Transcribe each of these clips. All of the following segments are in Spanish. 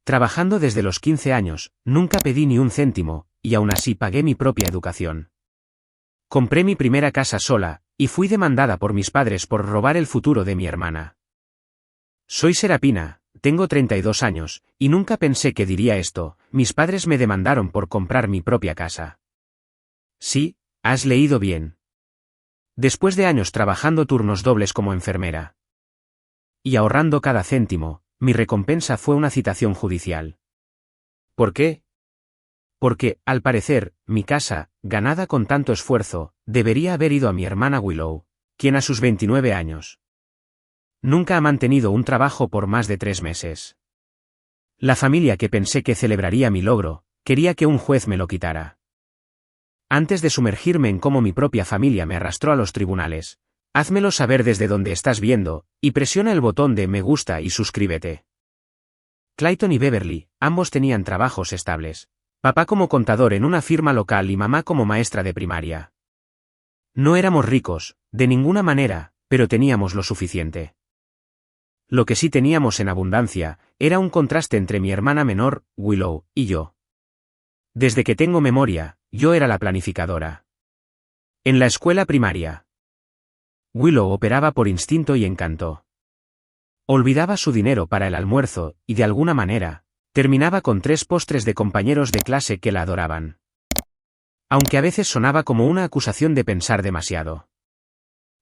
Trabajando desde los 15 años, nunca pedí ni un céntimo, y aún así pagué mi propia educación. Compré mi primera casa sola, y fui demandada por mis padres por robar el futuro de mi hermana. Soy Serapina, tengo 32 años, y nunca pensé que diría esto, mis padres me demandaron por comprar mi propia casa. Sí, has leído bien. Después de años trabajando turnos dobles como enfermera y ahorrando cada céntimo, mi recompensa fue una citación judicial. ¿Por qué? Porque, al parecer, mi casa, ganada con tanto esfuerzo, debería haber ido a mi hermana Willow, quien a sus 29 años nunca ha mantenido un trabajo por más de 3 meses. La familia que pensé que celebraría mi logro, quería que un juez me lo quitara. Antes de sumergirme en cómo mi propia familia me arrastró a los tribunales, házmelo saber desde donde estás viendo, y presiona el botón de me gusta y suscríbete. Clayton y Beverly, ambos tenían trabajos estables. Papá como contador en una firma local y mamá como maestra de primaria. No éramos ricos, de ninguna manera, pero teníamos lo suficiente. Lo que sí teníamos en abundancia, era un contraste entre mi hermana menor, Willow, y yo. Desde que tengo memoria, yo era la planificadora. En la escuela primaria, Willow operaba por instinto y encanto. Olvidaba su dinero para el almuerzo, y de alguna manera, terminaba con 3 postres de compañeros de clase que la adoraban. Aunque a veces sonaba como una acusación de pensar demasiado.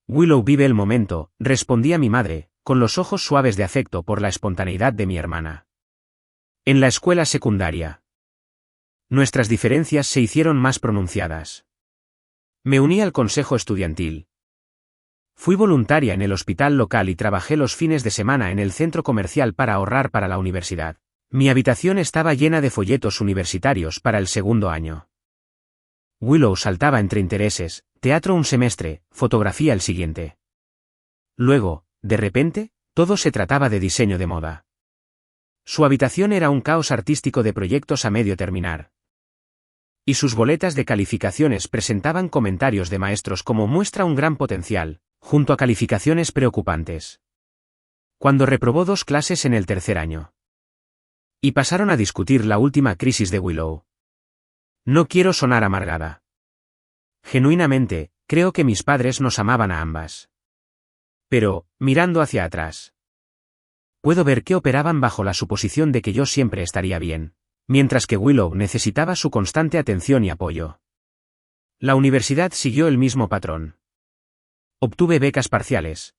Willow vive el momento, respondía mi madre, con los ojos suaves de afecto por la espontaneidad de mi hermana. En la escuela secundaria, nuestras diferencias se hicieron más pronunciadas. Me uní al consejo estudiantil. Fui voluntaria en el hospital local y trabajé los fines de semana en el centro comercial para ahorrar para la universidad. Mi habitación estaba llena de folletos universitarios para el segundo año. Willow saltaba entre intereses, teatro un semestre, fotografía el siguiente. Luego, de repente, todo se trataba de diseño de moda. Su habitación era un caos artístico de proyectos a medio terminar. Y sus boletas de calificaciones presentaban comentarios de maestros como muestra un gran potencial, junto a calificaciones preocupantes. Cuando reprobó 2 clases en el tercer año. Y pasaron a discutir la última crisis de Willow. No quiero sonar amargada. Genuinamente, creo que mis padres nos amaban a ambas. Pero, mirando hacia atrás, puedo ver que operaban bajo la suposición de que yo siempre estaría bien, mientras que Willow necesitaba su constante atención y apoyo. La universidad siguió el mismo patrón. Obtuve becas parciales.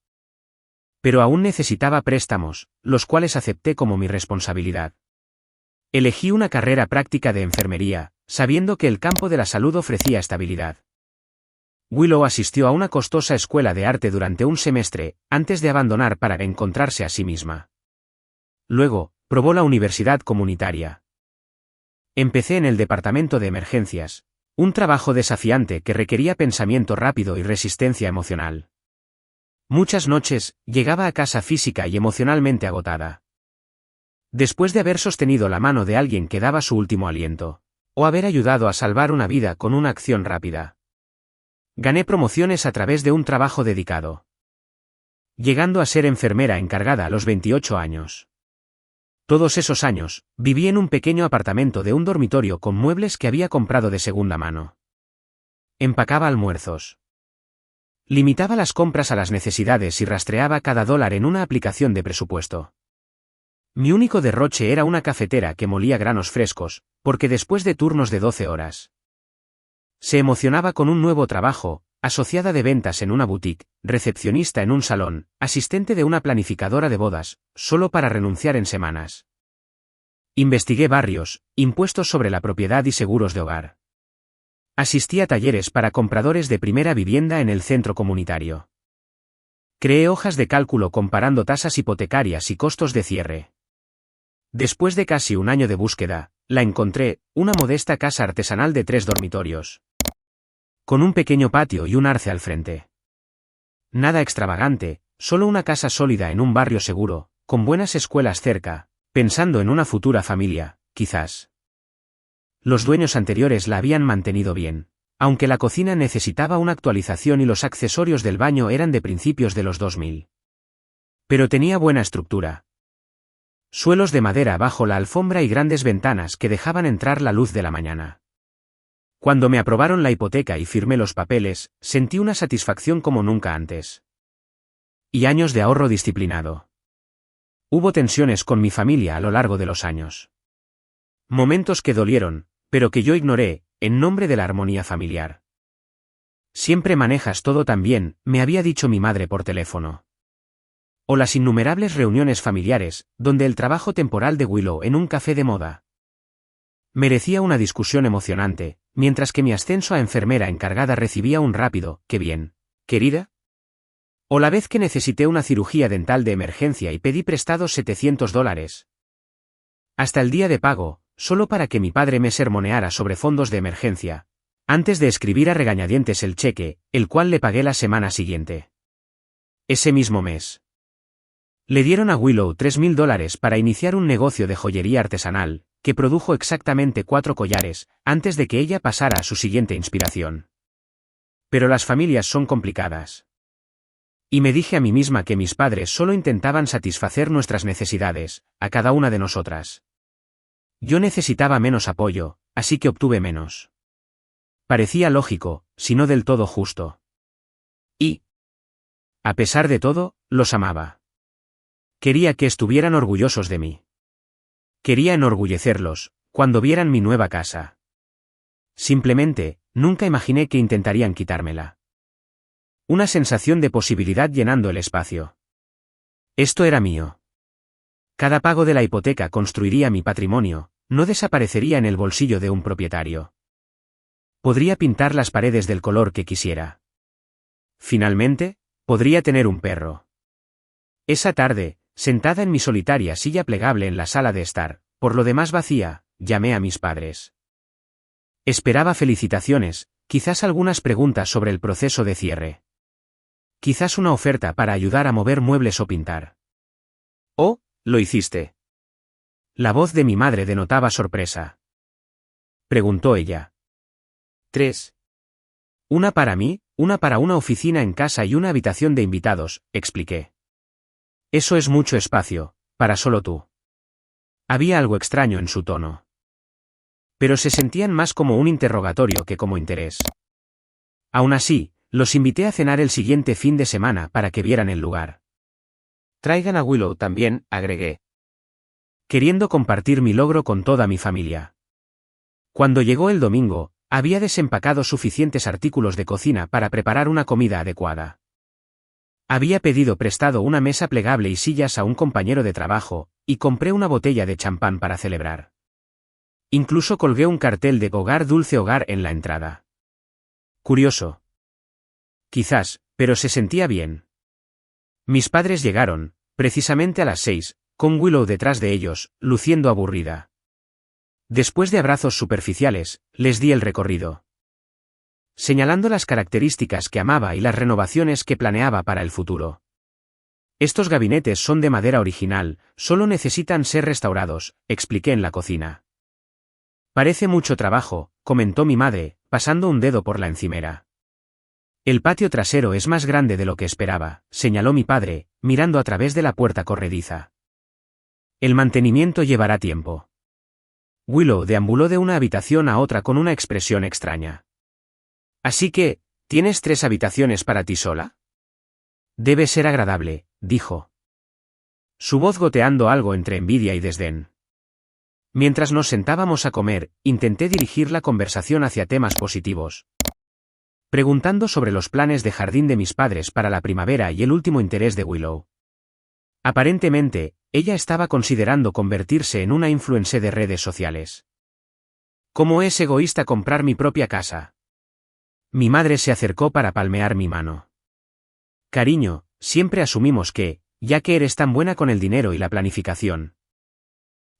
Pero aún necesitaba préstamos, los cuales acepté como mi responsabilidad. Elegí una carrera práctica de enfermería, sabiendo que el campo de la salud ofrecía estabilidad. Willow asistió a una costosa escuela de arte durante un semestre, antes de abandonar para encontrarse a sí misma. Luego, probó la universidad comunitaria. Empecé en el departamento de emergencias, un trabajo desafiante que requería pensamiento rápido y resistencia emocional. Muchas noches, llegaba a casa física y emocionalmente agotada. Después de haber sostenido la mano de alguien que daba su último aliento, o haber ayudado a salvar una vida con una acción rápida. Gané promociones a través de un trabajo dedicado. Llegando a ser enfermera encargada a los 28 años. Todos esos años, viví en un pequeño apartamento de un dormitorio con muebles que había comprado de segunda mano. Empacaba almuerzos. Limitaba las compras a las necesidades y rastreaba cada dólar en una aplicación de presupuesto. Mi único derroche era una cafetera que molía granos frescos, porque después de turnos de 12 horas. Se emocionaba con un nuevo trabajo, asociada de ventas en una boutique, recepcionista en un salón, asistente de una planificadora de bodas, solo para renunciar en semanas. Investigué barrios, impuestos sobre la propiedad y seguros de hogar. Asistí a talleres para compradores de primera vivienda en el centro comunitario. Creé hojas de cálculo comparando tasas hipotecarias y costos de cierre. Después de casi un año de búsqueda, la encontré, una modesta casa artesanal de 3 dormitorios. Con un pequeño patio y un arce al frente. Nada extravagante, solo una casa sólida en un barrio seguro, con buenas escuelas cerca, pensando en una futura familia, quizás. Los dueños anteriores la habían mantenido bien, aunque la cocina necesitaba una actualización y los accesorios del baño eran de principios de los 2000. Pero tenía buena estructura. Suelos de madera bajo la alfombra y grandes ventanas que dejaban entrar la luz de la mañana. Cuando me aprobaron la hipoteca y firmé los papeles, sentí una satisfacción como nunca antes. Y años de ahorro disciplinado. Hubo tensiones con mi familia a lo largo de los años. Momentos que dolieron, pero que yo ignoré, en nombre de la armonía familiar. Siempre manejas todo tan bien, me había dicho mi madre por teléfono. O las innumerables reuniones familiares, donde el trabajo temporal de Willow en un café de moda merecía una discusión emocionante, mientras que mi ascenso a enfermera encargada recibía un rápido, «¿Qué bien, querida?». O la vez que necesité una cirugía dental de emergencia y pedí prestados $700. Hasta el día de pago, solo para que mi padre me sermoneara sobre fondos de emergencia, antes de escribir a regañadientes el cheque, el cual le pagué la semana siguiente. Ese mismo mes. Le dieron a Willow $3.000 para iniciar un negocio de joyería artesanal, que produjo exactamente 4 collares, antes de que ella pasara a su siguiente inspiración. Pero las familias son complicadas. Y me dije a mí misma que mis padres solo intentaban satisfacer nuestras necesidades, a cada una de nosotras. Yo necesitaba menos apoyo, así que obtuve menos. Parecía lógico, si no del todo justo. Y, a pesar de todo, los amaba. Quería que estuvieran orgullosos de mí. Quería enorgullecerlos, cuando vieran mi nueva casa. Simplemente, nunca imaginé que intentarían quitármela. Una sensación de posibilidad llenando el espacio. Esto era mío. Cada pago de la hipoteca construiría mi patrimonio, no desaparecería en el bolsillo de un propietario. Podría pintar las paredes del color que quisiera. Finalmente, podría tener un perro. Esa tarde, sentada en mi solitaria silla plegable en la sala de estar, por lo demás vacía, llamé a mis padres. Esperaba felicitaciones, quizás algunas preguntas sobre el proceso de cierre. Quizás una oferta para ayudar a mover muebles o pintar. «Oh, ¿lo hiciste?». La voz de mi madre denotaba sorpresa. Preguntó ella. 3. Una para mí, una para una oficina en casa y una habitación de invitados, expliqué. Eso es mucho espacio, para solo tú. Había algo extraño en su tono. Pero se sentían más como un interrogatorio que como interés. Aún así, los invité a cenar el siguiente fin de semana para que vieran el lugar. Traigan a Willow también, agregué. Queriendo compartir mi logro con toda mi familia. Cuando llegó el domingo, había desempacado suficientes artículos de cocina para preparar una comida adecuada. Había pedido prestado una mesa plegable y sillas a un compañero de trabajo, y compré una botella de champán para celebrar. Incluso colgué un cartel de Hogar Dulce Hogar en la entrada. Curioso. Quizás, pero se sentía bien. Mis padres llegaron, precisamente a las 6, con Willow detrás de ellos, luciendo aburrida. Después de abrazos superficiales, les di el recorrido. Señalando las características que amaba y las renovaciones que planeaba para el futuro. Estos gabinetes son de madera original, solo necesitan ser restaurados, expliqué en la cocina. Parece mucho trabajo, comentó mi madre, pasando un dedo por la encimera. El patio trasero es más grande de lo que esperaba, señaló mi padre, mirando a través de la puerta corrediza. El mantenimiento llevará tiempo. Willow deambuló de una habitación a otra con una expresión extraña. Así que, ¿tienes 3 habitaciones para ti sola? Debe ser agradable, dijo. Su voz goteando algo entre envidia y desdén. Mientras nos sentábamos a comer, intenté dirigir la conversación hacia temas positivos. Preguntando sobre los planes de jardín de mis padres para la primavera y el último interés de Willow. Aparentemente, ella estaba considerando convertirse en una influencer de redes sociales. ¿Cómo es egoísta comprar mi propia casa? Mi madre se acercó para palmear mi mano. Cariño, siempre asumimos que, ya que eres tan buena con el dinero y la planificación,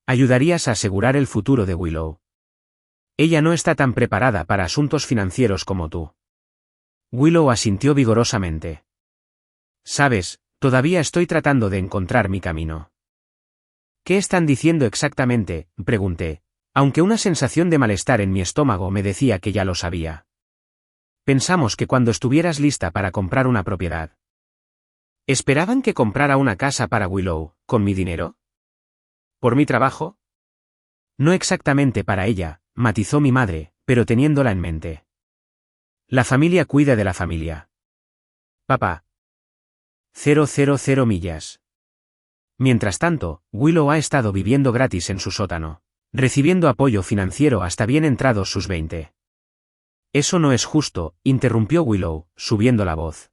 ayudarías a asegurar el futuro de Willow. Ella no está tan preparada para asuntos financieros como tú. Willow asintió vigorosamente. Sabes, todavía estoy tratando de encontrar mi camino. ¿Qué están diciendo exactamente?, pregunté, aunque una sensación de malestar en mi estómago me decía que ya lo sabía. Pensamos que cuando estuvieras lista para comprar una propiedad. ¿Esperaban que comprara una casa para Willow, con mi dinero? ¿Por mi trabajo? No exactamente para ella, matizó mi madre, pero teniéndola en mente. La familia cuida de la familia. Papá. 000 millas. Mientras tanto, Willow ha estado viviendo gratis en su sótano, recibiendo apoyo financiero hasta bien entrados sus 20. Eso no es justo, interrumpió Willow, subiendo la voz.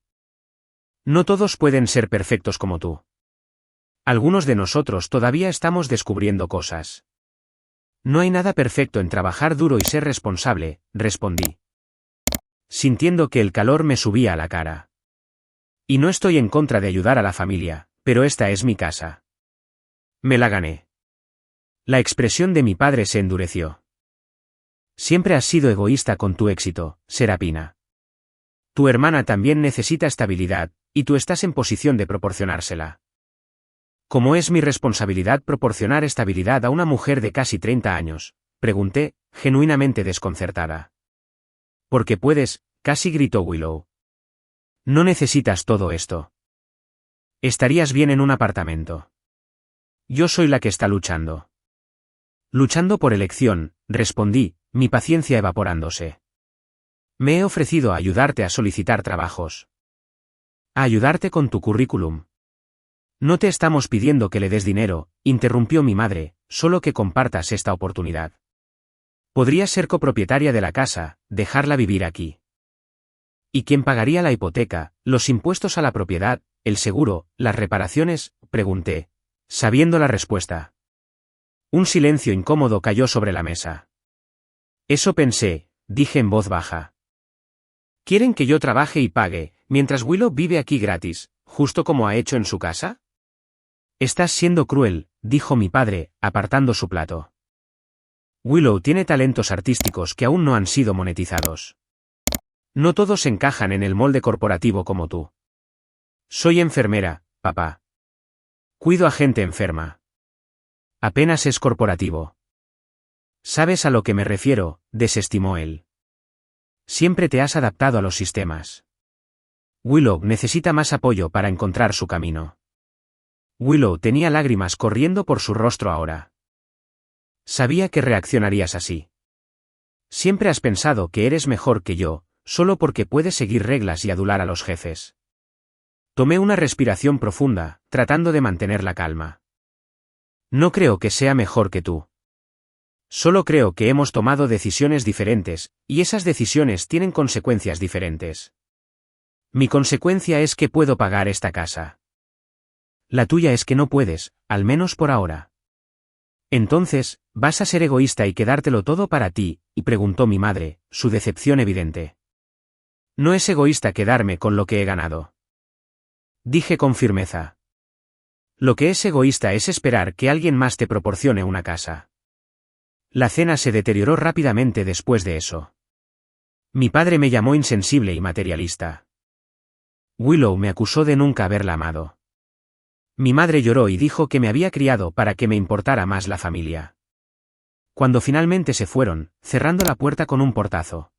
No todos pueden ser perfectos como tú. Algunos de nosotros todavía estamos descubriendo cosas. No hay nada perfecto en trabajar duro y ser responsable, respondí, sintiendo que el calor me subía a la cara. Y no estoy en contra de ayudar a la familia, pero esta es mi casa. Me la gané. La expresión de mi padre se endureció. Siempre has sido egoísta con tu éxito, Serapina. Tu hermana también necesita estabilidad, y tú estás en posición de proporcionársela. ¿Cómo es mi responsabilidad proporcionar estabilidad a una mujer de casi 30 años? Pregunté, genuinamente desconcertada. Porque puedes, casi gritó Willow. No necesitas todo esto. Estarías bien en un apartamento. Yo soy la que está luchando. Luchando por elección, respondí, mi paciencia evaporándose. Me he ofrecido a ayudarte a solicitar trabajos. A ayudarte con tu currículum. No te estamos pidiendo que le des dinero, interrumpió mi madre, solo que compartas esta oportunidad. Podrías ser copropietaria de la casa, dejarla vivir aquí. ¿Y quién pagaría la hipoteca, los impuestos a la propiedad, el seguro, las reparaciones? Pregunté, sabiendo la respuesta. Un silencio incómodo cayó sobre la mesa. Eso pensé, dije en voz baja. ¿Quieren que yo trabaje y pague, mientras Willow vive aquí gratis, justo como ha hecho en su casa? Estás siendo cruel, dijo mi padre, apartando su plato. Willow tiene talentos artísticos que aún no han sido monetizados. No todos encajan en el molde corporativo como tú. Soy enfermera, papá. Cuido a gente enferma. Apenas es corporativo. ¿Sabes a lo que me refiero?, desestimó él. Siempre te has adaptado a los sistemas. Willow necesita más apoyo para encontrar su camino. Willow tenía lágrimas corriendo por su rostro ahora. Sabía que reaccionarías así. Siempre has pensado que eres mejor que yo, solo porque puedes seguir reglas y adular a los jefes. Tomé una respiración profunda, tratando de mantener la calma. No creo que sea mejor que tú. Solo creo que hemos tomado decisiones diferentes, y esas decisiones tienen consecuencias diferentes. Mi consecuencia es que puedo pagar esta casa. La tuya es que no puedes, al menos por ahora. Entonces, ¿vas a ser egoísta y quedártelo todo para ti?, y preguntó mi madre, su decepción evidente. No es egoísta quedarme con lo que he ganado. Dije con firmeza. Lo que es egoísta es esperar que alguien más te proporcione una casa. La cena se deterioró rápidamente después de eso. Mi padre me llamó insensible y materialista. Willow me acusó de nunca haberla amado. Mi madre lloró y dijo que me había criado para que me importara más la familia. Cuando finalmente se fueron, cerrando la puerta con un portazo.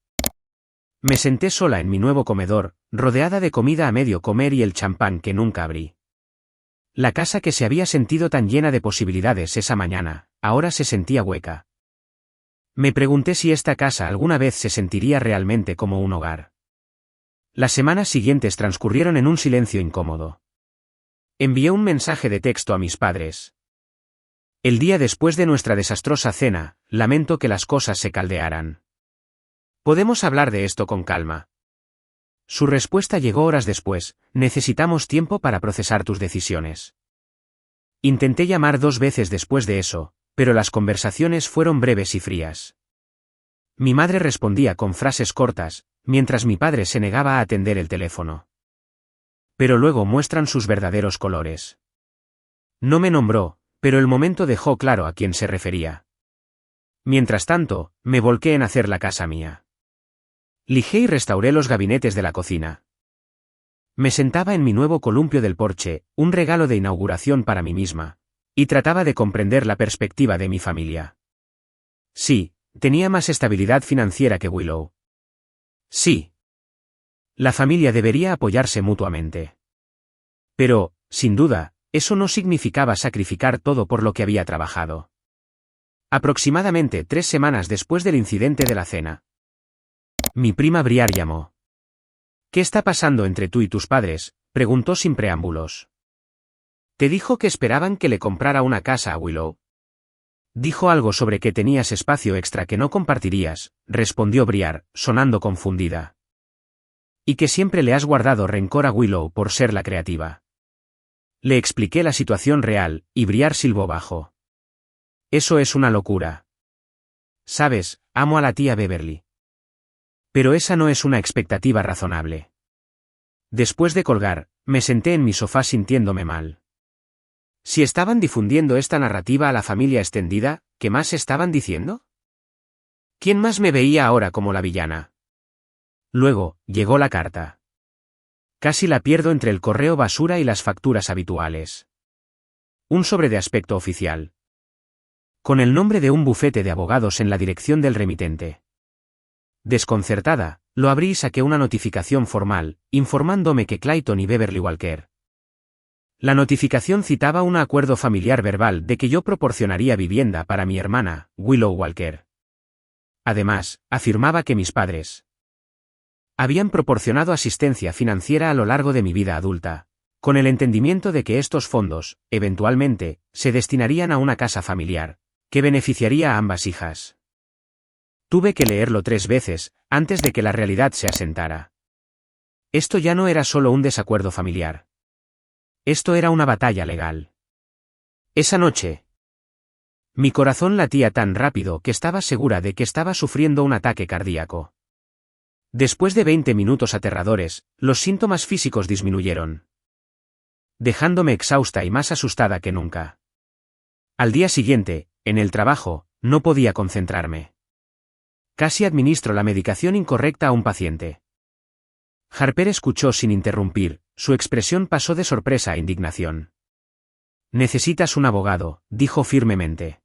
Me senté sola en mi nuevo comedor, rodeada de comida a medio comer y el champán que nunca abrí. La casa que se había sentido tan llena de posibilidades esa mañana, ahora se sentía hueca. Me pregunté si esta casa alguna vez se sentiría realmente como un hogar. Las semanas siguientes transcurrieron en un silencio incómodo. Envié un mensaje de texto a mis padres. El día después de nuestra desastrosa cena, lamento que las cosas se caldearan. ¿Podemos hablar de esto con calma? Su respuesta llegó horas después, necesitamos tiempo para procesar tus decisiones. Intenté llamar 2 veces después de eso, pero las conversaciones fueron breves y frías. Mi madre respondía con frases cortas, mientras mi padre se negaba a atender el teléfono. Pero luego muestran sus verdaderos colores. No me nombró, pero el momento dejó claro a quién se refería. Mientras tanto, me volqué en hacer la casa mía. Lijé y restauré los gabinetes de la cocina. Me sentaba en mi nuevo columpio del porche, un regalo de inauguración para mí misma, y trataba de comprender la perspectiva de mi familia. Sí, tenía más estabilidad financiera que Willow. Sí. La familia debería apoyarse mutuamente. Pero, sin duda, eso no significaba sacrificar todo por lo que había trabajado. Aproximadamente 3 semanas después del incidente de la cena, mi prima Briar llamó. «¿Qué está pasando entre tú y tus padres?», preguntó sin preámbulos. «¿Te dijo que esperaban que le comprara una casa a Willow?» «Dijo algo sobre que tenías espacio extra que no compartirías», respondió Briar, sonando confundida. «Y que siempre le has guardado rencor a Willow por ser la creativa». Le expliqué la situación real, y Briar silbó bajo. «Eso es una locura. Sabes, amo a la tía Beverly. Pero esa no es una expectativa razonable». Después de colgar, me senté en mi sofá sintiéndome mal. Si estaban difundiendo esta narrativa a la familia extendida, ¿qué más estaban diciendo? ¿Quién más me veía ahora como la villana? Luego, llegó la carta. Casi la pierdo entre el correo basura y las facturas habituales. Un sobre de aspecto oficial. Con el nombre de un bufete de abogados en la dirección del remitente. Desconcertada, lo abrí y saqué una notificación formal, informándome que Clayton y Beverly Walker. La notificación citaba un acuerdo familiar verbal de que yo proporcionaría vivienda para mi hermana, Willow Walker. Además, afirmaba que mis padres habían proporcionado asistencia financiera a lo largo de mi vida adulta, con el entendimiento de que estos fondos, eventualmente, se destinarían a una casa familiar, que beneficiaría a ambas hijas. Tuve que leerlo 3 veces, antes de que la realidad se asentara. Esto ya no era solo un desacuerdo familiar. Esto era una batalla legal. Esa noche, mi corazón latía tan rápido que estaba segura de que estaba sufriendo un ataque cardíaco. Después de 20 minutos aterradores, los síntomas físicos disminuyeron, dejándome exhausta y más asustada que nunca. Al día siguiente, en el trabajo, no podía concentrarme. Casi administro la medicación incorrecta a un paciente. Harper escuchó sin interrumpir, su expresión pasó de sorpresa a indignación. «Necesitas un abogado», dijo firmemente.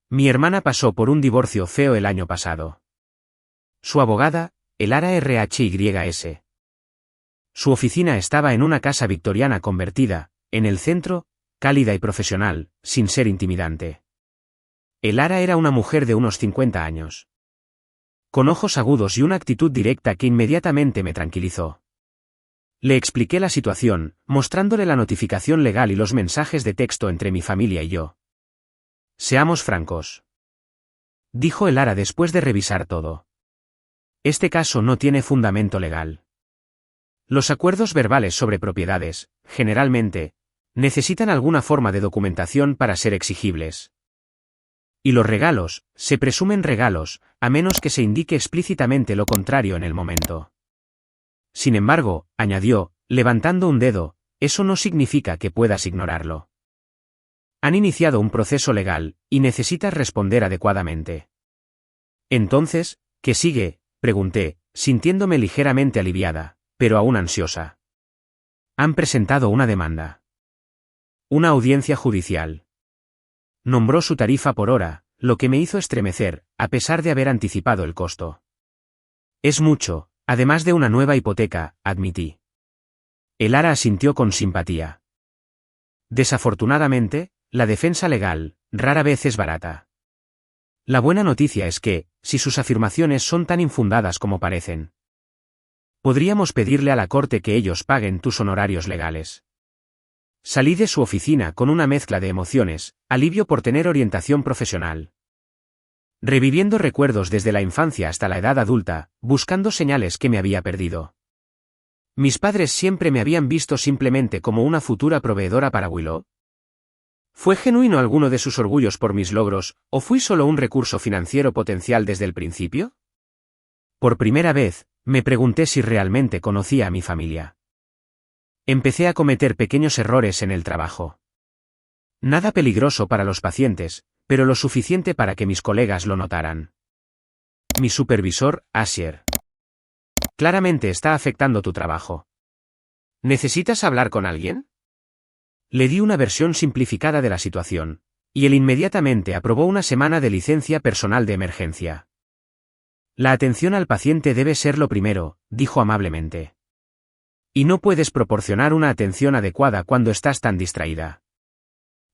«Mi hermana pasó por un divorcio feo el año pasado. Su abogada, Elara RHYS. Su oficina estaba en una casa victoriana convertida, en el centro, cálida y profesional, sin ser intimidante. Elara era una mujer de unos 50 años. Con ojos agudos y una actitud directa que inmediatamente me tranquilizó. Le expliqué la situación, mostrándole la notificación legal y los mensajes de texto entre mi familia y yo. «Seamos francos», dijo Elara después de revisar todo. «Este caso no tiene fundamento legal. Los acuerdos verbales sobre propiedades, generalmente, necesitan alguna forma de documentación para ser exigibles. Y los regalos, se presumen regalos, a menos que se indique explícitamente lo contrario en el momento. Sin embargo», añadió, levantando un dedo, «eso no significa que puedas ignorarlo. Han iniciado un proceso legal, y necesitas responder adecuadamente». «Entonces, ¿qué sigue?», pregunté, sintiéndome ligeramente aliviada, pero aún ansiosa. «Han presentado una demanda. Una audiencia judicial». Nombró su tarifa por hora, lo que me hizo estremecer, a pesar de haber anticipado el costo. «Es mucho, además de una nueva hipoteca», admití. Elara asintió con simpatía. «Desafortunadamente, la defensa legal, rara vez es barata. La buena noticia es que, si sus afirmaciones son tan infundadas como parecen, podríamos pedirle a la corte que ellos paguen tus honorarios legales». Salí de su oficina con una mezcla de emociones, alivio por tener orientación profesional, reviviendo recuerdos desde la infancia hasta la edad adulta, buscando señales que me había perdido. ¿Mis padres siempre me habían visto simplemente como una futura proveedora para Willow? ¿Fue genuino alguno de sus orgullos por mis logros, o fui solo un recurso financiero potencial desde el principio? Por primera vez, me pregunté si realmente conocía a mi familia. Empecé a cometer pequeños errores en el trabajo. Nada peligroso para los pacientes, pero lo suficiente para que mis colegas lo notaran. Mi supervisor, Asher. «Claramente está afectando tu trabajo. ¿Necesitas hablar con alguien?». Le di una versión simplificada de la situación, y él inmediatamente aprobó una semana de licencia personal de emergencia. «La atención al paciente debe ser lo primero», dijo amablemente. Y no puedes proporcionar una atención adecuada cuando estás tan distraída.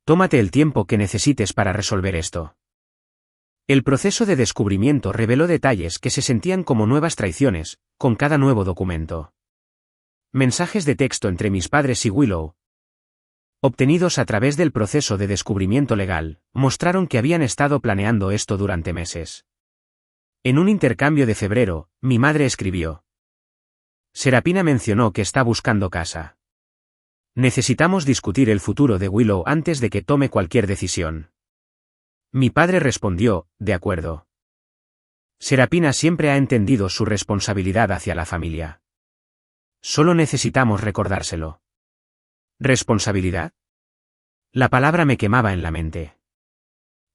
Tómate el tiempo que necesites para resolver esto. El proceso de descubrimiento reveló detalles que se sentían como nuevas traiciones, con cada nuevo documento. Mensajes de texto entre mis padres y Willow, obtenidos a través del proceso de descubrimiento legal, mostraron que habían estado planeando esto durante meses. En un intercambio de febrero, mi madre escribió: Serapina mencionó que está buscando casa. Necesitamos discutir el futuro de Willow antes de que tome cualquier decisión. Mi padre respondió: de acuerdo. Serapina siempre ha entendido su responsabilidad hacia la familia. Solo necesitamos recordárselo. ¿Responsabilidad? La palabra me quemaba en la mente.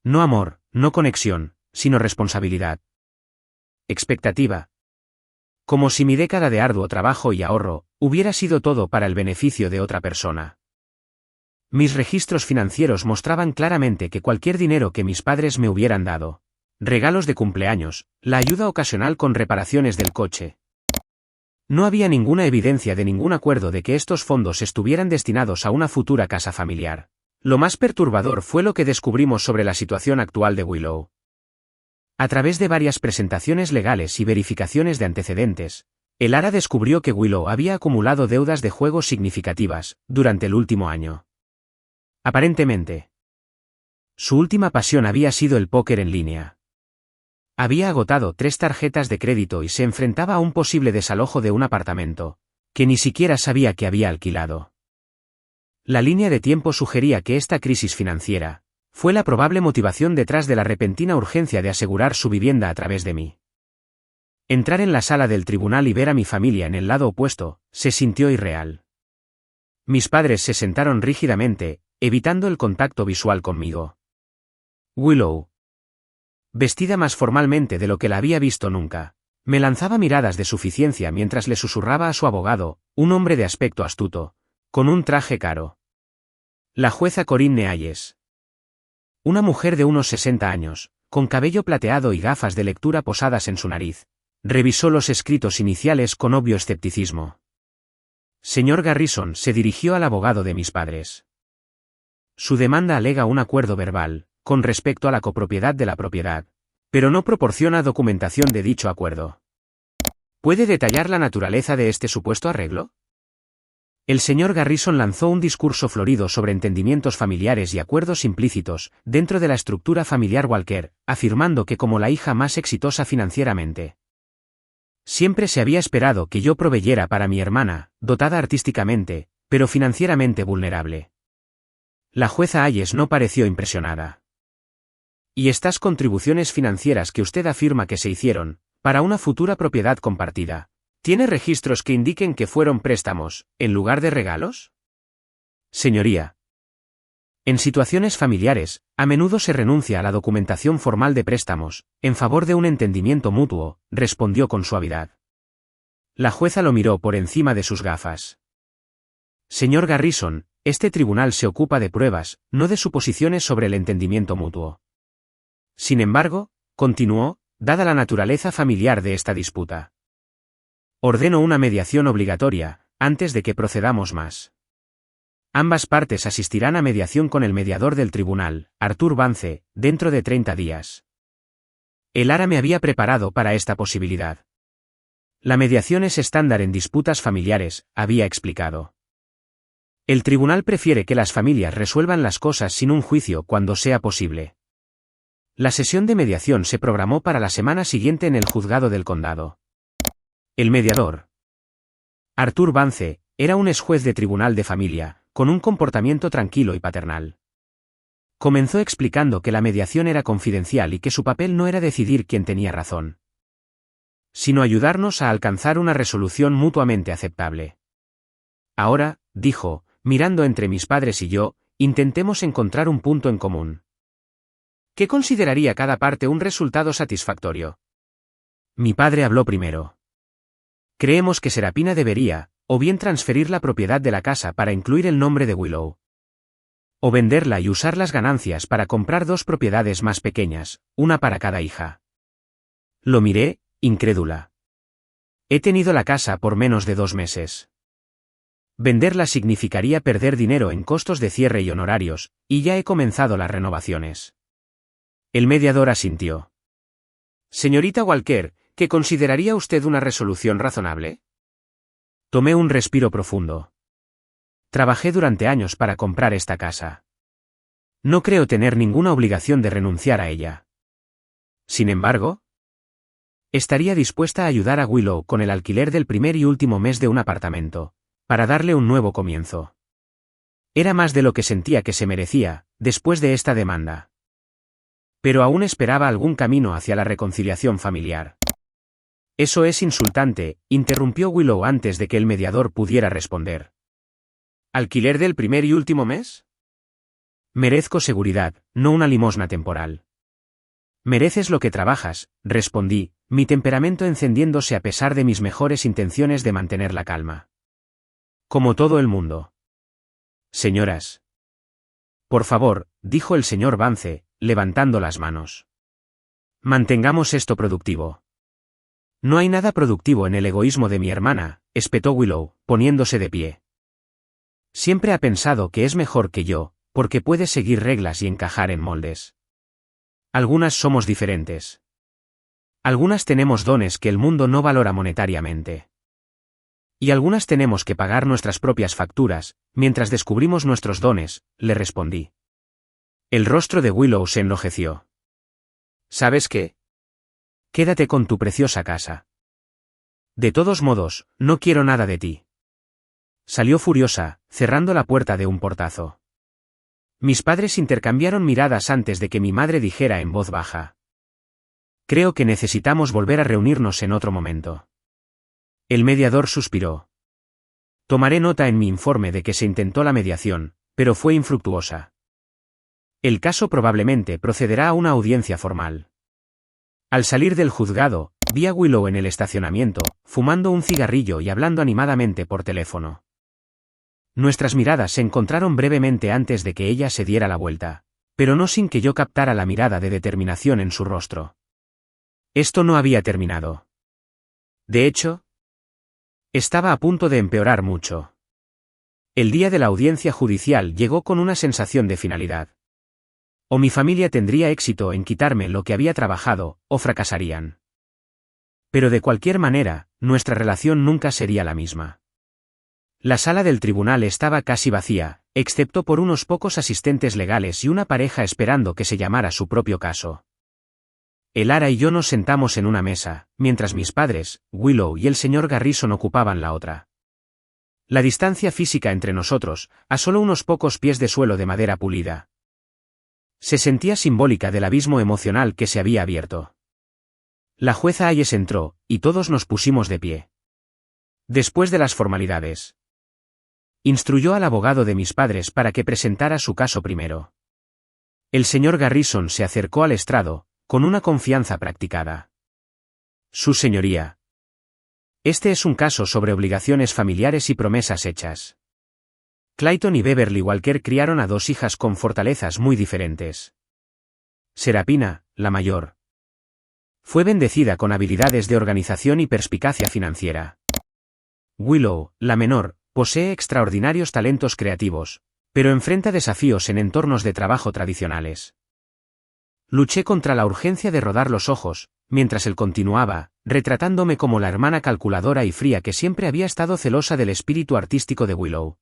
No amor, no conexión, sino responsabilidad. Expectativa. Como si mi década de arduo trabajo y ahorro hubiera sido todo para el beneficio de otra persona. Mis registros financieros mostraban claramente que cualquier dinero que mis padres me hubieran dado, regalos de cumpleaños, la ayuda ocasional con reparaciones del coche. No había ninguna evidencia de ningún acuerdo de que estos fondos estuvieran destinados a una futura casa familiar. Lo más perturbador fue lo que descubrimos sobre la situación actual de Willow. A través de varias presentaciones legales y verificaciones de antecedentes, el ARA descubrió que Willow había acumulado deudas de juegos significativas durante el último año. Aparentemente, su última pasión había sido el póker en línea. Había agotado 3 tarjetas de crédito y se enfrentaba a un posible desalojo de un apartamento, que ni siquiera sabía que había alquilado. La línea de tiempo sugería que esta crisis financiera fue la probable motivación detrás de la repentina urgencia de asegurar su vivienda a través de mí. Entrar en la sala del tribunal y ver a mi familia en el lado opuesto se sintió irreal. Mis padres se sentaron rígidamente, evitando el contacto visual conmigo. Willow, vestida más formalmente de lo que la había visto nunca, me lanzaba miradas de suficiencia mientras le susurraba a su abogado, un hombre de aspecto astuto, con un traje caro. La jueza Corinne Hayes. Una mujer de unos 60 años, con cabello plateado y gafas de lectura posadas en su nariz, revisó los escritos iniciales con obvio escepticismo. Señor Garrison se dirigió al abogado de mis padres. Su demanda alega un acuerdo verbal, con respecto a la copropiedad de la propiedad, pero no proporciona documentación de dicho acuerdo. ¿Puede detallar la naturaleza de este supuesto arreglo? El señor Garrison lanzó un discurso florido sobre entendimientos familiares y acuerdos implícitos dentro de la estructura familiar Walker, afirmando que como la hija más exitosa financieramente, siempre se había esperado que yo proveyera para mi hermana, dotada artísticamente, pero financieramente vulnerable. La jueza Hayes no pareció impresionada. ¿Y estas contribuciones financieras que usted afirma que se hicieron para una futura propiedad compartida, tiene registros que indiquen que fueron préstamos, en lugar de regalos? Señoría. En situaciones familiares, a menudo se renuncia a la documentación formal de préstamos, en favor de un entendimiento mutuo, respondió con suavidad. La jueza lo miró por encima de sus gafas. Señor Garrison, este tribunal se ocupa de pruebas, no de suposiciones sobre el entendimiento mutuo. Sin embargo, continuó, dada la naturaleza familiar de esta disputa, ordeno una mediación obligatoria, antes de que procedamos más. Ambas partes asistirán a mediación con el mediador del tribunal, Arthur Vance, dentro de 30 días. El ARA me había preparado para esta posibilidad. La mediación es estándar en disputas familiares, había explicado. El tribunal prefiere que las familias resuelvan las cosas sin un juicio cuando sea posible. La sesión de mediación se programó para la semana siguiente en el juzgado del condado. El mediador, Arthur Vance, era un exjuez de tribunal de familia, con un comportamiento tranquilo y paternal. Comenzó explicando que la mediación era confidencial y que su papel no era decidir quién tenía razón, sino ayudarnos a alcanzar una resolución mutuamente aceptable. Ahora, dijo, mirando entre mis padres y yo, intentemos encontrar un punto en común. ¿Qué consideraría cada parte un resultado satisfactorio? Mi padre habló primero. Creemos que Serapina debería, o bien transferir la propiedad de la casa para incluir el nombre de Willow, o venderla y usar las ganancias para comprar 2 propiedades más pequeñas, una para cada hija. Lo miré, incrédula. He tenido la casa por menos de 2 meses. Venderla significaría perder dinero en costos de cierre y honorarios, y ya he comenzado las renovaciones. El mediador asintió. Señorita Walker, ¿qué consideraría usted una resolución razonable? Tomé un respiro profundo. Trabajé durante años para comprar esta casa. No creo tener ninguna obligación de renunciar a ella. Sin embargo, estaría dispuesta a ayudar a Willow con el alquiler del primer y último mes de un apartamento, para darle un nuevo comienzo. Era más de lo que sentía que se merecía, después de esta demanda. Pero aún esperaba algún camino hacia la reconciliación familiar. Eso es insultante, interrumpió Willow antes de que el mediador pudiera responder. ¿Alquiler del primer y último mes? Merezco seguridad, no una limosna temporal. Mereces lo que trabajas, respondí, mi temperamento encendiéndose a pesar de mis mejores intenciones de mantener la calma. Como todo el mundo. Señoras. Por favor, dijo el señor Vance, levantando las manos. Mantengamos esto productivo. No hay nada productivo en el egoísmo de mi hermana, espetó Willow, poniéndose de pie. Siempre ha pensado que es mejor que yo, porque puede seguir reglas y encajar en moldes. Algunas somos diferentes. Algunas tenemos dones que el mundo no valora monetariamente. Y algunas tenemos que pagar nuestras propias facturas, mientras descubrimos nuestros dones, le respondí. El rostro de Willow se enrojeció. ¿Sabes qué? Quédate con tu preciosa casa. De todos modos, no quiero nada de ti. Salió furiosa, cerrando la puerta de un portazo. Mis padres intercambiaron miradas antes de que mi madre dijera en voz baja. Creo que necesitamos volver a reunirnos en otro momento. El mediador suspiró. Tomaré nota en mi informe de que se intentó la mediación, pero fue infructuosa. El caso probablemente procederá a una audiencia formal. Al salir del juzgado, vi a Willow en el estacionamiento, fumando un cigarrillo y hablando animadamente por teléfono. Nuestras miradas se encontraron brevemente antes de que ella se diera la vuelta, pero no sin que yo captara la mirada de determinación en su rostro. Esto no había terminado. De hecho, estaba a punto de empeorar mucho. El día de la audiencia judicial llegó con una sensación de finalidad. O mi familia tendría éxito en quitarme lo que había trabajado, o fracasarían. Pero de cualquier manera, nuestra relación nunca sería la misma. La sala del tribunal estaba casi vacía, excepto por unos pocos asistentes legales y una pareja esperando que se llamara su propio caso. Elara y yo nos sentamos en una mesa, mientras mis padres, Willow y el señor Garrison ocupaban la otra. La distancia física entre nosotros, a solo unos pocos pies de suelo de madera pulida, se sentía simbólica del abismo emocional que se había abierto. La jueza Hayes entró, y todos nos pusimos de pie. Después de las formalidades, instruyó al abogado de mis padres para que presentara su caso primero. El señor Garrison se acercó al estrado, con una confianza practicada. Su señoría. Este es un caso sobre obligaciones familiares y promesas hechas. Clayton y Beverly Walker criaron a dos hijas con fortalezas muy diferentes. Serapina, la mayor, fue bendecida con habilidades de organización y perspicacia financiera. Willow, la menor, posee extraordinarios talentos creativos, pero enfrenta desafíos en entornos de trabajo tradicionales. Luché contra la urgencia de rodar los ojos, mientras él continuaba, retratándome como la hermana calculadora y fría que siempre había estado celosa del espíritu artístico de Willow.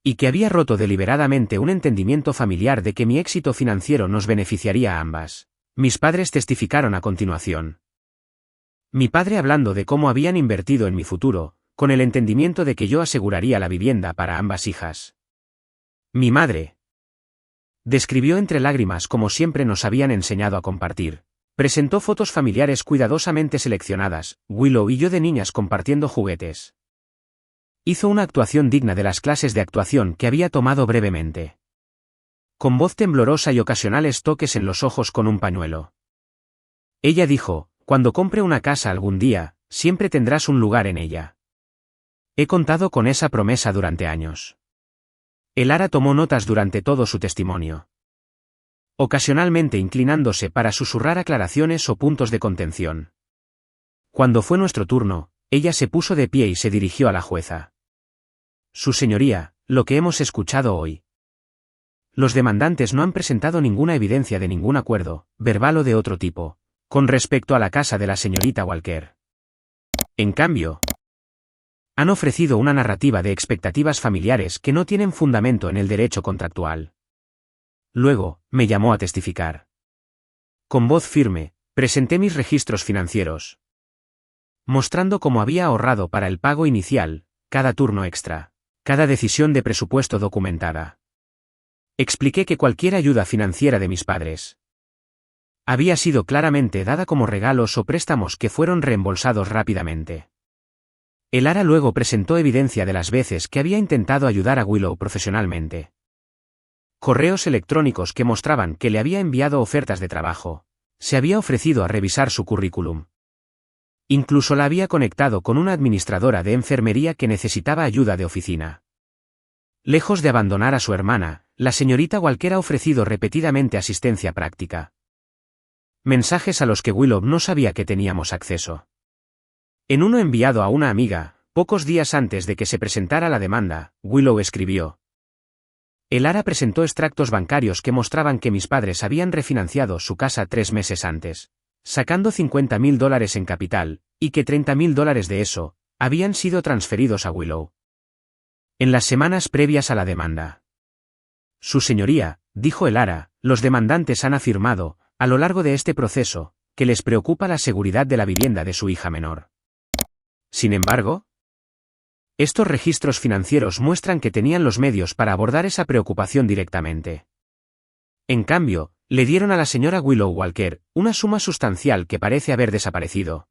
Y que había roto deliberadamente un entendimiento familiar de que mi éxito financiero nos beneficiaría a ambas. Mis padres testificaron a continuación. Mi padre hablando de cómo habían invertido en mi futuro, con el entendimiento de que yo aseguraría la vivienda para ambas hijas. Mi madre describió entre lágrimas como siempre nos habían enseñado a compartir. Presentó fotos familiares cuidadosamente seleccionadas, Willow y yo de niñas compartiendo juguetes. Hizo una actuación digna de las clases de actuación que había tomado brevemente. Con voz temblorosa y ocasionales toques en los ojos con un pañuelo. Ella dijo, cuando compre una casa algún día, siempre tendrás un lugar en ella. He contado con esa promesa durante años. Elara tomó notas durante todo su testimonio, ocasionalmente inclinándose para susurrar aclaraciones o puntos de contención. Cuando fue nuestro turno, ella se puso de pie y se dirigió a la jueza. Su señoría, lo que hemos escuchado hoy. Los demandantes no han presentado ninguna evidencia de ningún acuerdo, verbal o de otro tipo, con respecto a la casa de la señorita Walker. En cambio, han ofrecido una narrativa de expectativas familiares que no tienen fundamento en el derecho contractual. Luego, me llamó a testificar. Con voz firme, presenté mis registros financieros, mostrando cómo había ahorrado para el pago inicial, cada turno extra, cada decisión de presupuesto documentada. Expliqué que cualquier ayuda financiera de mis padres había sido claramente dada como regalos o préstamos que fueron reembolsados rápidamente. El Ara luego presentó evidencia de las veces que había intentado ayudar a Willow profesionalmente. Correos electrónicos que mostraban que le había enviado ofertas de trabajo. Se había ofrecido a revisar su currículum. Incluso la había conectado con una administradora de enfermería que necesitaba ayuda de oficina. Lejos de abandonar a su hermana, la señorita Walker ha ofrecido repetidamente asistencia práctica. Mensajes a los que Willow no sabía que teníamos acceso. En uno enviado a una amiga, pocos días antes de que se presentara la demanda, Willow escribió: el Ara presentó extractos bancarios que mostraban que mis padres habían refinanciado su casa 3 meses antes, sacando $50,000 en capital, y que $30,000 de eso habían sido transferidos a Willow en las semanas previas a la demanda. Su señoría, dijo el Ara, los demandantes han afirmado, a lo largo de este proceso, que les preocupa la seguridad de la vivienda de su hija menor. Sin embargo, estos registros financieros muestran que tenían los medios para abordar esa preocupación directamente. En cambio, le dieron a la señora Willow Walker una suma sustancial que parece haber desaparecido.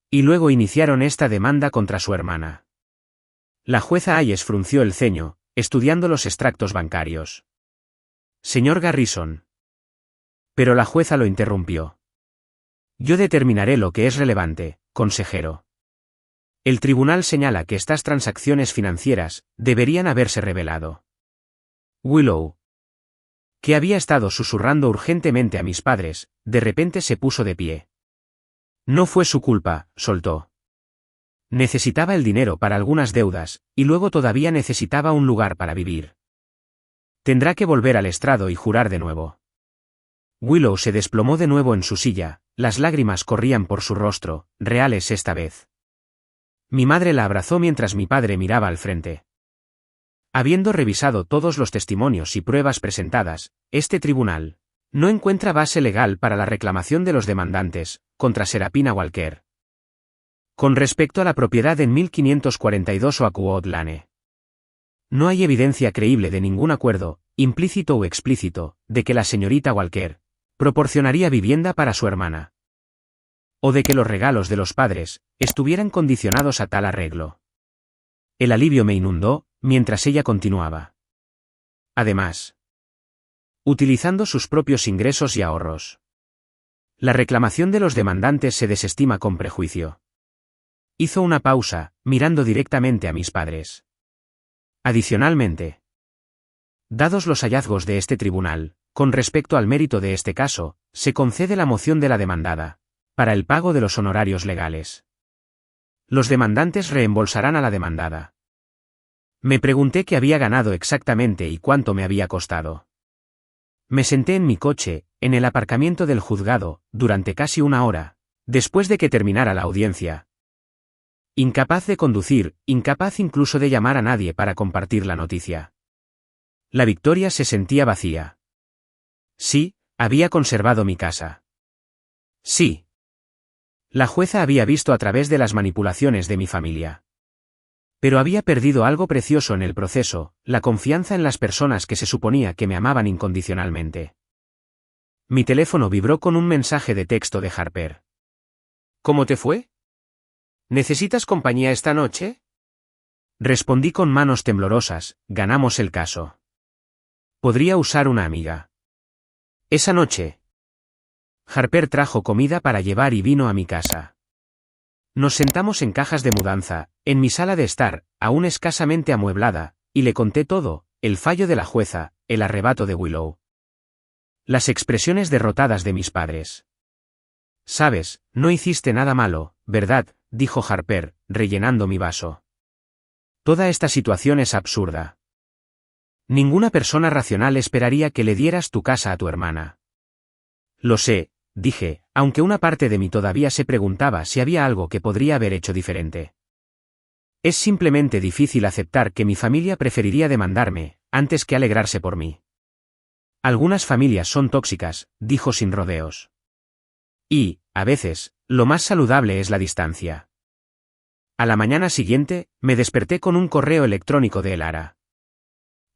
Y luego iniciaron esta demanda contra su hermana. La jueza Hayes frunció el ceño, estudiando los extractos bancarios. Señor Garrison. Pero la jueza lo interrumpió. Yo determinaré lo que es relevante, consejero. El tribunal señala que estas transacciones financieras deberían haberse revelado. Willow, que había estado susurrando urgentemente a mis padres, de repente se puso de pie. No fue su culpa, soltó. Necesitaba el dinero para algunas deudas, y luego todavía necesitaba un lugar para vivir. Tendrá que volver al estrado y jurar de nuevo. Willow se desplomó de nuevo en su silla, las lágrimas corrían por su rostro, reales esta vez. Mi madre la abrazó mientras mi padre miraba al frente. Habiendo revisado todos los testimonios y pruebas presentadas, este tribunal no encuentra base legal para la reclamación de los demandantes contra Serapina Walker. Con respecto a la propiedad en 1542 Oakwood Lane, no hay evidencia creíble de ningún acuerdo, implícito o explícito, de que la señorita Walker proporcionaría vivienda para su hermana, o de que los regalos de los padres estuvieran condicionados a tal arreglo. El alivio me inundó, mientras ella continuaba. Además, utilizando sus propios ingresos y ahorros, la reclamación de los demandantes se desestima con prejuicio. Hizo una pausa, mirando directamente a mis padres. Adicionalmente, dados los hallazgos de este tribunal, con respecto al mérito de este caso, se concede la moción de la demandada, para el pago de los honorarios legales. Los demandantes reembolsarán a la demandada. Me pregunté qué había ganado exactamente y cuánto me había costado. Me senté en mi coche, en el aparcamiento del juzgado, durante casi una hora, después de que terminara la audiencia. Incapaz de conducir, incapaz incluso de llamar a nadie para compartir la noticia. La victoria se sentía vacía. Sí, había conservado mi casa. Sí. La jueza había visto a través de las manipulaciones de mi familia. Pero había perdido algo precioso en el proceso, la confianza en las personas que se suponía que me amaban incondicionalmente. Mi teléfono vibró con un mensaje de texto de Harper. ¿Cómo te fue? ¿Necesitas compañía esta noche? Respondí con manos temblorosas, ganamos el caso. Podría usar una amiga. Esa noche, Harper trajo comida para llevar y vino a mi casa. Nos sentamos en cajas de mudanza, en mi sala de estar, aún escasamente amueblada, y le conté todo, el fallo de la jueza, el arrebato de Willow. Las expresiones derrotadas de mis padres. Sabes, no hiciste nada malo, ¿verdad?, dijo Harper, rellenando mi vaso. Toda esta situación es absurda. Ninguna persona racional esperaría que le dieras tu casa a tu hermana. Lo sé, dije, aunque una parte de mí todavía se preguntaba si había algo que podría haber hecho diferente. Es simplemente difícil aceptar que mi familia preferiría demandarme, antes que alegrarse por mí. Algunas familias son tóxicas, dijo sin rodeos. Y, a veces, lo más saludable es la distancia. A la mañana siguiente, me desperté con un correo electrónico de Elara.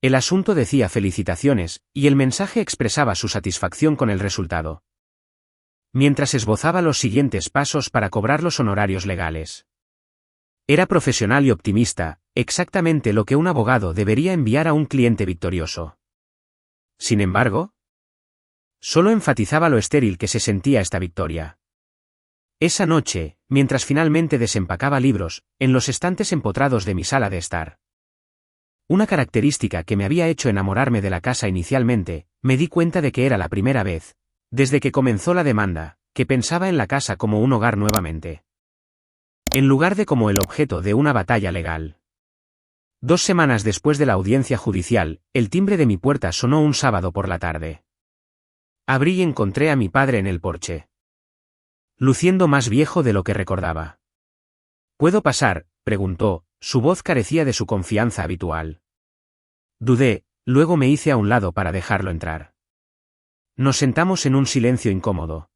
El asunto decía felicitaciones, y el mensaje expresaba su satisfacción con el resultado. Mientras esbozaba los siguientes pasos para cobrar los honorarios legales. Era profesional y optimista, exactamente lo que un abogado debería enviar a un cliente victorioso. Sin embargo, solo enfatizaba lo estéril que se sentía esta victoria. Esa noche, mientras finalmente desempacaba libros, en los estantes empotrados de mi sala de estar. Una característica que me había hecho enamorarme de la casa inicialmente, me di cuenta de que era la primera vez, desde que comenzó la demanda, que pensaba en la casa como un hogar nuevamente. En lugar de como el objeto de una batalla legal. 2 semanas después de la audiencia judicial, el timbre de mi puerta sonó un sábado por la tarde. Abrí y encontré a mi padre en el porche. Luciendo más viejo de lo que recordaba. ¿Puedo pasar?, preguntó, su voz carecía de su confianza habitual. Dudé, luego me hice a un lado para dejarlo entrar. Nos sentamos en un silencio incómodo.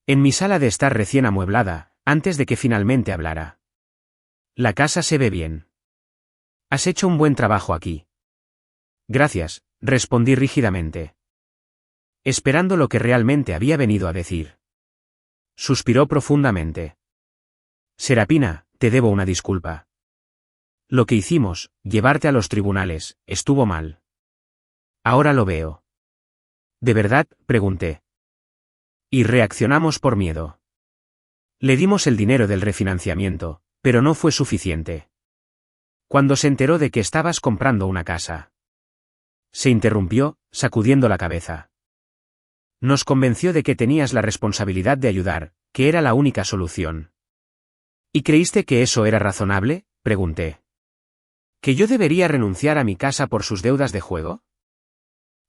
En mi sala de estar recién amueblada, antes de que finalmente hablara. La casa se ve bien. Has hecho un buen trabajo aquí. Gracias, respondí rígidamente. Esperando lo que realmente había venido a decir. Suspiró profundamente. Serapina, te debo una disculpa. Lo que hicimos, llevarte a los tribunales, estuvo mal. Ahora lo veo. ¿De verdad?, pregunté. Y reaccionamos por miedo. Le dimos el dinero del refinanciamiento, pero no fue suficiente. Cuando se enteró de que estabas comprando una casa. Se interrumpió, sacudiendo la cabeza. Nos convenció de que tenías la responsabilidad de ayudar, que era la única solución. ¿Y creíste que eso era razonable?, pregunté. ¿Que yo debería renunciar a mi casa por sus deudas de juego?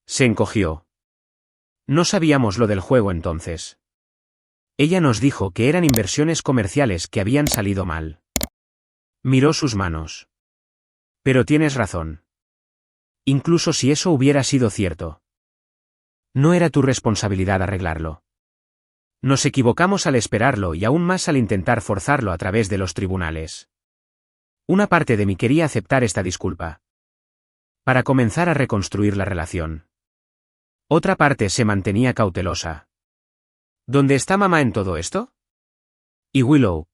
Se encogió. No sabíamos lo del juego entonces. Ella nos dijo que eran inversiones comerciales que habían salido mal. Miró sus manos. Pero tienes razón. Incluso si eso hubiera sido cierto. No era tu responsabilidad arreglarlo. Nos equivocamos al esperarlo y aún más al intentar forzarlo a través de los tribunales. Una parte de mí quería aceptar esta disculpa. Para comenzar a reconstruir la relación. Otra parte se mantenía cautelosa. ¿Dónde está mamá en todo esto? ¿Y Willow?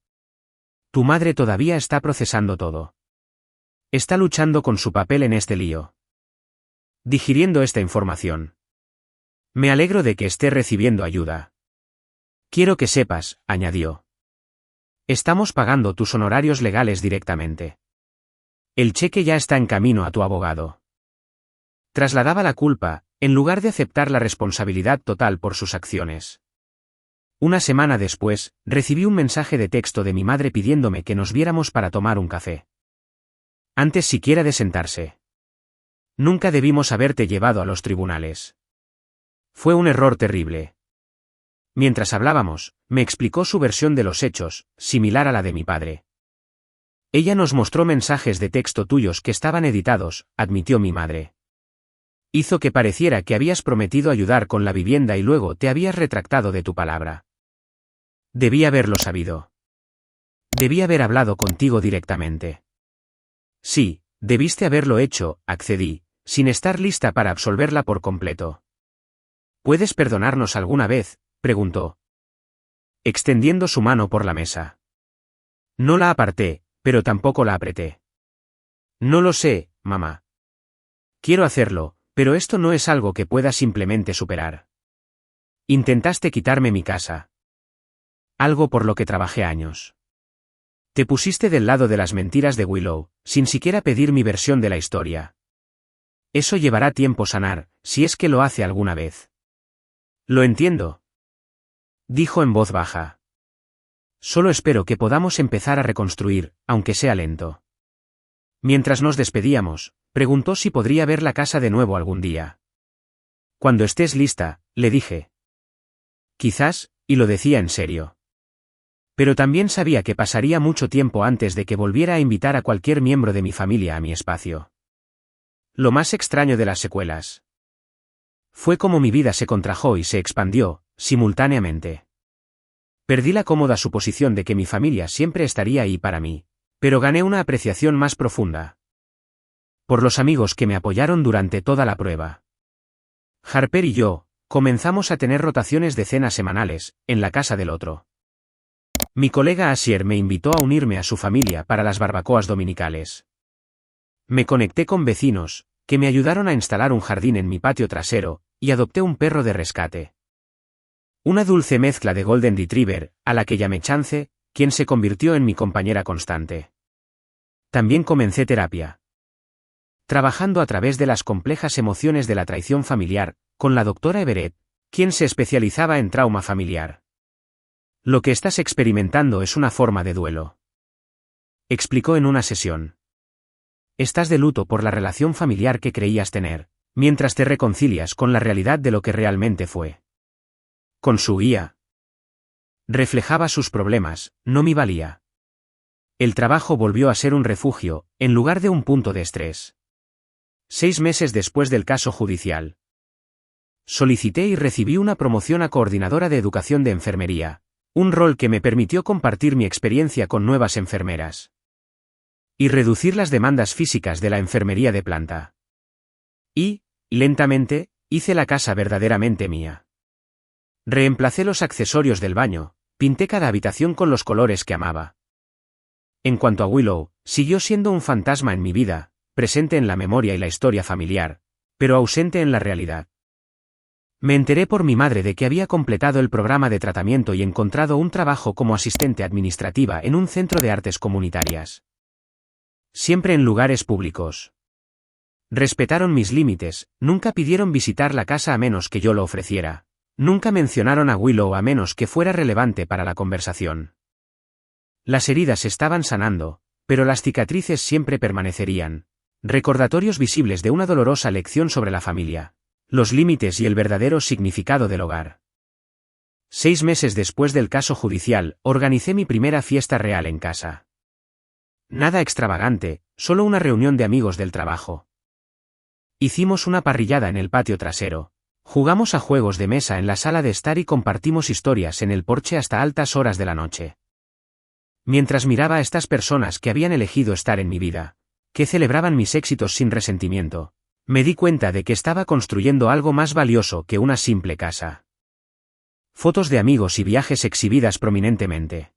Tu madre todavía está procesando todo. Está luchando con su papel en este lío. Digiriendo esta información. Me alegro de que esté recibiendo ayuda. Quiero que sepas, añadió. Estamos pagando tus honorarios legales directamente. El cheque ya está en camino a tu abogado. Trasladaba la culpa, en lugar de aceptar la responsabilidad total por sus acciones. Una semana después, recibí un mensaje de texto de mi madre pidiéndome que nos viéramos para tomar un café. Antes siquiera de sentarse. Nunca debimos haberte llevado a los tribunales. Fue un error terrible. Mientras hablábamos, me explicó su versión de los hechos, similar a la de mi padre. Ella nos mostró mensajes de texto tuyos que estaban editados, admitió mi madre. Hizo que pareciera que habías prometido ayudar con la vivienda y luego te habías retractado de tu palabra. Debí haberlo sabido. Debí haber hablado contigo directamente. Sí, debiste haberlo hecho, accedí, sin estar lista para absolverla por completo. ¿Puedes perdonarnos alguna vez?, preguntó. Extendiendo su mano por la mesa. No la aparté, pero tampoco la apreté. No lo sé, mamá. Quiero hacerlo, pero esto no es algo que pueda simplemente superar. Intentaste quitarme mi casa. Algo por lo que trabajé años. Te pusiste del lado de las mentiras de Willow, sin siquiera pedir mi versión de la historia. Eso llevará tiempo sanar, si es que lo hace alguna vez. Lo entiendo. Dijo en voz baja. Solo espero que podamos empezar a reconstruir, aunque sea lento. Mientras nos despedíamos, preguntó si podría ver la casa de nuevo algún día. Cuando estés lista, le dije. Quizás, y lo decía en serio. Pero también sabía que pasaría mucho tiempo antes de que volviera a invitar a cualquier miembro de mi familia a mi espacio. Lo más extraño de las secuelas fue cómo mi vida se contrajo y se expandió, simultáneamente. Perdí la cómoda suposición de que mi familia siempre estaría ahí para mí, pero gané una apreciación más profunda por los amigos que me apoyaron durante toda la prueba. Harper y yo comenzamos a tener rotaciones de cenas semanales, en la casa del otro. Mi colega Asier me invitó a unirme a su familia para las barbacoas dominicales. Me conecté con vecinos, que me ayudaron a instalar un jardín en mi patio trasero, y adopté un perro de rescate. Una dulce mezcla de Golden Retriever, a la que llamé Chance, quien se convirtió en mi compañera constante. También comencé terapia. Trabajando a través de las complejas emociones de la traición familiar, con la doctora Everett, quien se especializaba en trauma familiar. Lo que estás experimentando es una forma de duelo, explicó en una sesión. Estás de luto por la relación familiar que creías tener, mientras te reconcilias con la realidad de lo que realmente fue. Con su guía. Reflejaba sus problemas, no mi valía. El trabajo volvió a ser un refugio, en lugar de un punto de estrés. 6 meses después del caso judicial. Solicité y recibí una promoción a coordinadora de educación de enfermería, un rol que me permitió compartir mi experiencia con nuevas enfermeras. Y reducir las demandas físicas de la enfermería de planta. Y, lentamente, hice la casa verdaderamente mía. Reemplacé los accesorios del baño, pinté cada habitación con los colores que amaba. En cuanto a Willow, siguió siendo un fantasma en mi vida, presente en la memoria y la historia familiar, pero ausente en la realidad. Me enteré por mi madre de que había completado el programa de tratamiento y encontrado un trabajo como asistente administrativa en un centro de artes comunitarias. Siempre en lugares públicos. Respetaron mis límites, nunca pidieron visitar la casa a menos que yo lo ofreciera. Nunca mencionaron a Willow a menos que fuera relevante para la conversación. Las heridas estaban sanando, pero las cicatrices siempre permanecerían. Recordatorios visibles de una dolorosa lección sobre la familia, los límites y el verdadero significado del hogar. 6 meses después del caso judicial, organicé mi primera fiesta real en casa. Nada extravagante, solo una reunión de amigos del trabajo. Hicimos una parrillada en el patio trasero. Jugamos a juegos de mesa en la sala de estar y compartimos historias en el porche hasta altas horas de la noche. Mientras miraba a estas personas que habían elegido estar en mi vida, que celebraban mis éxitos sin resentimiento, me di cuenta de que estaba construyendo algo más valioso que una simple casa. Fotos de amigos y viajes exhibidas prominentemente.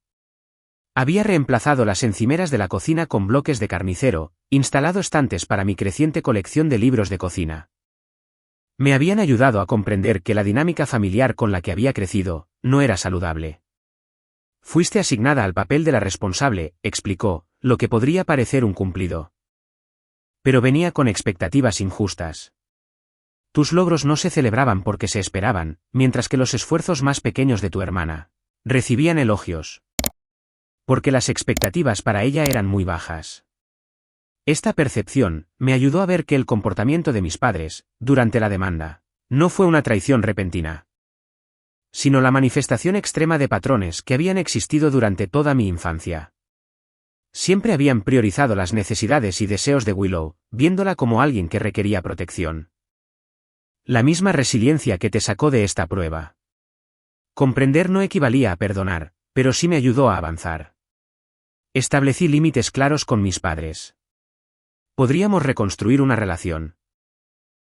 Había reemplazado las encimeras de la cocina con bloques de carnicero, instalado estantes para mi creciente colección de libros de cocina. Me habían ayudado a comprender que la dinámica familiar con la que había crecido no era saludable. Fuiste asignada al papel de la responsable, explicó, lo que podría parecer un cumplido. Pero venía con expectativas injustas. Tus logros no se celebraban porque se esperaban, mientras que los esfuerzos más pequeños de tu hermana recibían elogios. Porque las expectativas para ella eran muy bajas. Esta percepción me ayudó a ver que el comportamiento de mis padres, durante la demanda, no fue una traición repentina, sino la manifestación extrema de patrones que habían existido durante toda mi infancia. Siempre habían priorizado las necesidades y deseos de Willow, viéndola como alguien que requería protección. La misma resiliencia que te sacó de esta prueba. Comprender no equivalía a perdonar, pero sí me ayudó a avanzar. Establecí límites claros con mis padres. Podríamos reconstruir una relación.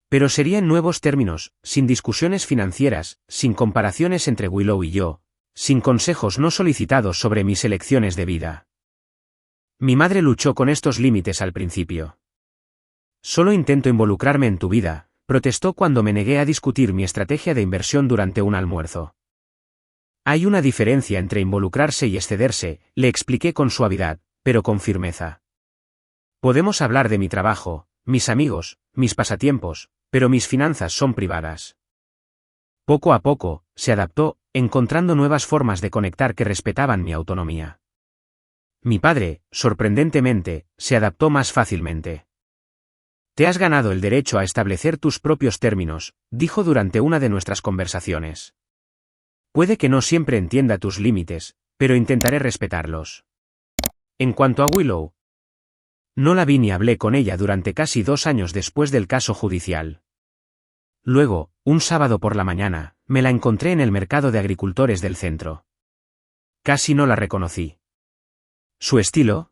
Pero sería en nuevos términos, sin discusiones financieras, sin comparaciones entre Willow y yo, sin consejos no solicitados sobre mis elecciones de vida. Mi madre luchó con estos límites al principio. Solo intento involucrarme en tu vida, protestó cuando me negué a discutir mi estrategia de inversión durante un almuerzo. Hay una diferencia entre involucrarse y excederse, le expliqué con suavidad, pero con firmeza. Podemos hablar de mi trabajo, mis amigos, mis pasatiempos, pero mis finanzas son privadas. Poco a poco, se adaptó, encontrando nuevas formas de conectar que respetaban mi autonomía. Mi padre, sorprendentemente, se adaptó más fácilmente. Te has ganado el derecho a establecer tus propios términos, dijo durante una de nuestras conversaciones. Puede que no siempre entienda tus límites, pero intentaré respetarlos. En cuanto a Willow, no la vi ni hablé con ella durante casi 2 años después del caso judicial. Luego, un sábado por la mañana, me la encontré en el mercado de agricultores del centro. Casi no la reconocí. Su estilo,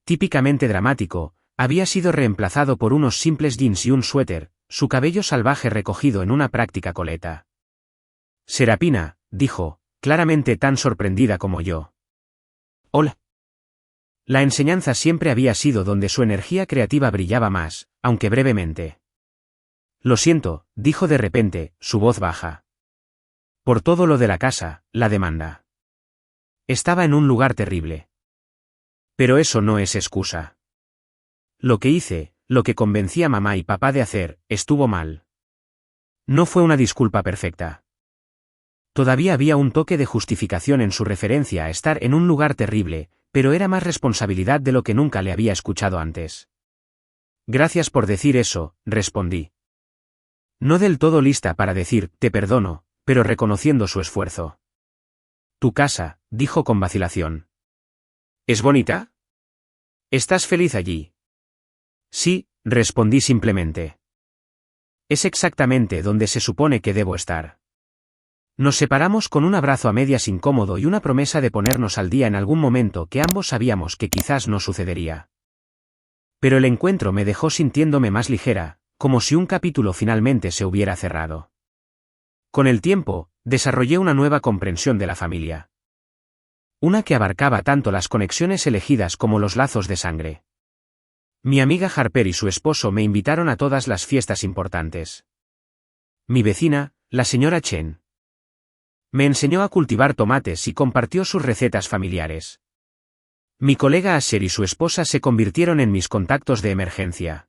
típicamente dramático, había sido reemplazado por unos simples jeans y un suéter, su cabello salvaje recogido en una práctica coleta. Serapina, dijo, claramente tan sorprendida como yo. Hola. La enseñanza siempre había sido donde su energía creativa brillaba más, aunque brevemente. Lo siento, dijo de repente, su voz baja. Por todo lo de la casa, la demanda. Estaba en un lugar terrible. Pero eso no es excusa. Lo que hice, lo que convencí a mamá y papá de hacer, estuvo mal. No fue una disculpa perfecta. Todavía había un toque de justificación en su referencia a estar en un lugar terrible, pero era más responsabilidad de lo que nunca le había escuchado antes. Gracias por decir eso, respondí. No del todo lista para decir, te perdono, pero reconociendo su esfuerzo. Tu casa, dijo con vacilación. ¿Es bonita? ¿Estás feliz allí? Sí, respondí simplemente. Es exactamente donde se supone que debo estar. Nos separamos con un abrazo a medias incómodo y una promesa de ponernos al día en algún momento que ambos sabíamos que quizás no sucedería. Pero el encuentro me dejó sintiéndome más ligera, como si un capítulo finalmente se hubiera cerrado. Con el tiempo, desarrollé una nueva comprensión de la familia. Una que abarcaba tanto las conexiones elegidas como los lazos de sangre. Mi amiga Harper y su esposo me invitaron a todas las fiestas importantes. Mi vecina, la señora Chen, me enseñó a cultivar tomates y compartió sus recetas familiares. Mi colega Asher y su esposa se convirtieron en mis contactos de emergencia.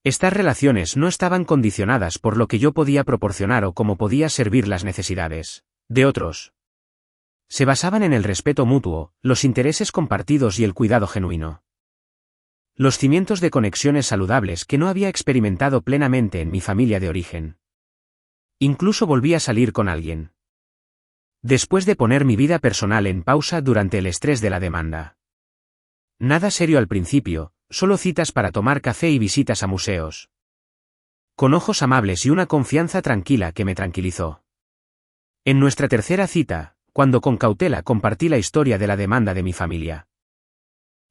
Estas relaciones no estaban condicionadas por lo que yo podía proporcionar o cómo podía servir las necesidades de otros. Se basaban en el respeto mutuo, los intereses compartidos y el cuidado genuino. Los cimientos de conexiones saludables que no había experimentado plenamente en mi familia de origen. Incluso volví a salir con alguien. Después de poner mi vida personal en pausa durante el estrés de la demanda. Nada serio al principio, solo citas para tomar café y visitas a museos. Con ojos amables y una confianza tranquila que me tranquilizó. En nuestra tercera cita, cuando con cautela compartí la historia de la demanda de mi familia.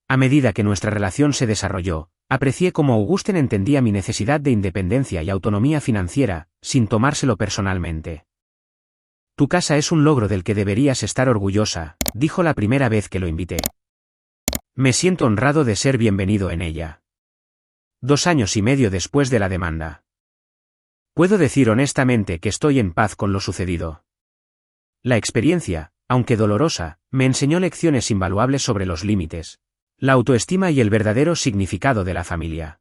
A medida que nuestra relación se desarrolló, aprecié cómo Augusten entendía mi necesidad de independencia y autonomía financiera, sin tomárselo personalmente. Tu casa es un logro del que deberías estar orgullosa, dijo la primera vez que lo invité. Me siento honrado de ser bienvenido en ella. 2 años y medio después de la demanda. Puedo decir honestamente que estoy en paz con lo sucedido. La experiencia, aunque dolorosa, me enseñó lecciones invaluables sobre los límites, la autoestima y el verdadero significado de la familia.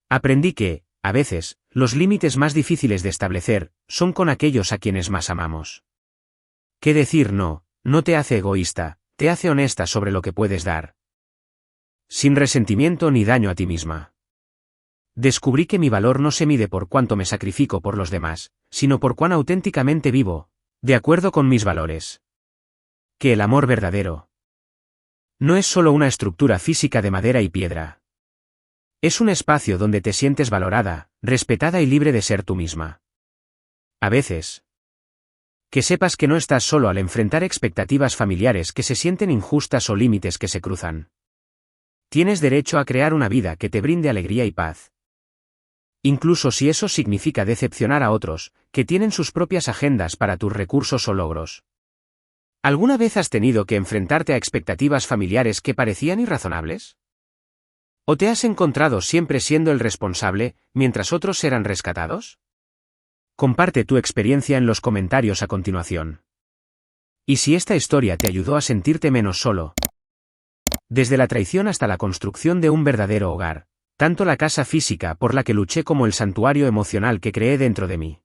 Aprendí que, a veces, los límites más difíciles de establecer son con aquellos a quienes más amamos. ¿Qué decir no te hace egoísta, te hace honesta sobre lo que puedes dar? Sin resentimiento ni daño a ti misma. Descubrí que mi valor no se mide por cuánto me sacrifico por los demás, sino por cuán auténticamente vivo, de acuerdo con mis valores. Que el amor verdadero no es solo una estructura física de madera y piedra. Es un espacio donde te sientes valorada, respetada y libre de ser tú misma. A veces. Que sepas que no estás solo al enfrentar expectativas familiares que se sienten injustas o límites que se cruzan. Tienes derecho a crear una vida que te brinde alegría y paz. Incluso si eso significa decepcionar a otros, que tienen sus propias agendas para tus recursos o logros. ¿Alguna vez has tenido que enfrentarte a expectativas familiares que parecían irrazonables? ¿O te has encontrado siempre siendo el responsable, mientras otros serán rescatados? Comparte tu experiencia en los comentarios a continuación. Y si esta historia te ayudó a sentirte menos solo. Desde la traición hasta la construcción de un verdadero hogar, tanto la casa física por la que luché como el santuario emocional que creé dentro de mí.